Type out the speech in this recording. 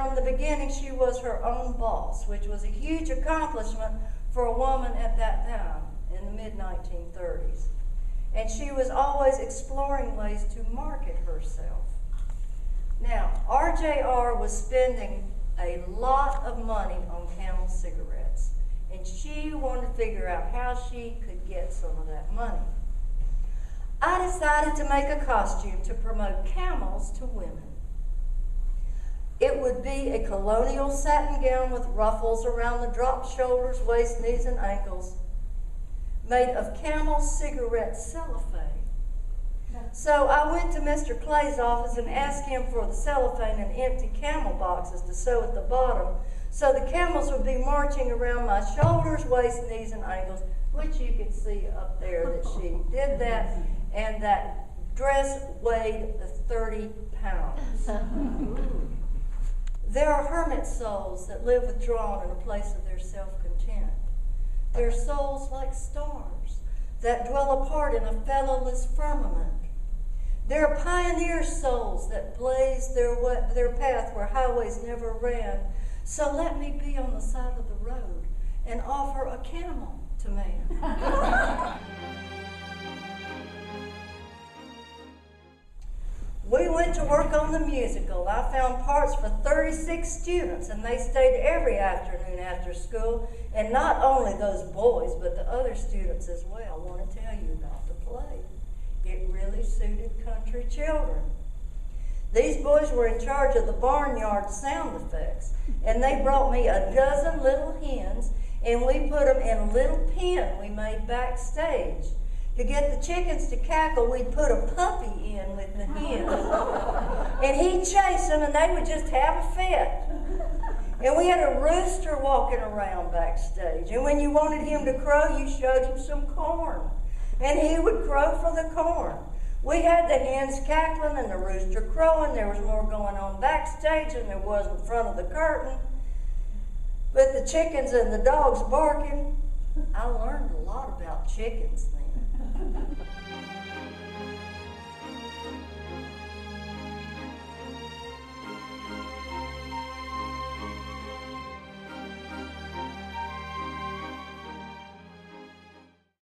from the beginning she was her own boss, which was a huge accomplishment for a woman at that time in the mid-1930s. And she was always exploring ways to market herself. Now, RJR was spending a lot of money on Camel cigarettes, and she wanted to figure out how she could get some of that money. I decided to make a costume to promote Camels to women. It would be a colonial satin gown with ruffles around the dropped shoulders, waist, knees, and ankles, made of Camel cigarette cellophane. So I went to Mr. Clay's office and asked him for the cellophane and empty Camel boxes to sew at the bottom, so the camels would be marching around my shoulders, waist, knees, and ankles, which you can see up there that she did that, and that dress weighed 30 pounds. There are hermit souls that live withdrawn in a place of their self-content. There are souls like stars that dwell apart in a fellowless firmament. There are pioneer souls that blaze their path where highways never ran. So let me be on the side of the road and offer a camel to man. We went to work on the musical. I found parts for 36 students, and they stayed every afternoon after school. And not only those boys, but the other students as well. I want to tell you about the play. It really suited country children. These boys were in charge of the barnyard sound effects, and they brought me a dozen little hens, and we put them in a little pen we made backstage. To get the chickens to cackle, we'd put a puppy in with the hens. And he'd chase them, and they would just have a fit. And we had a rooster walking around backstage. And when you wanted him to crow, you showed him some corn. And he would crow for the corn. We had the hens cackling and the rooster crowing. There was more going on backstage than there was in front of the curtain. But the chickens and the dogs barking, I learned a lot about chickens then.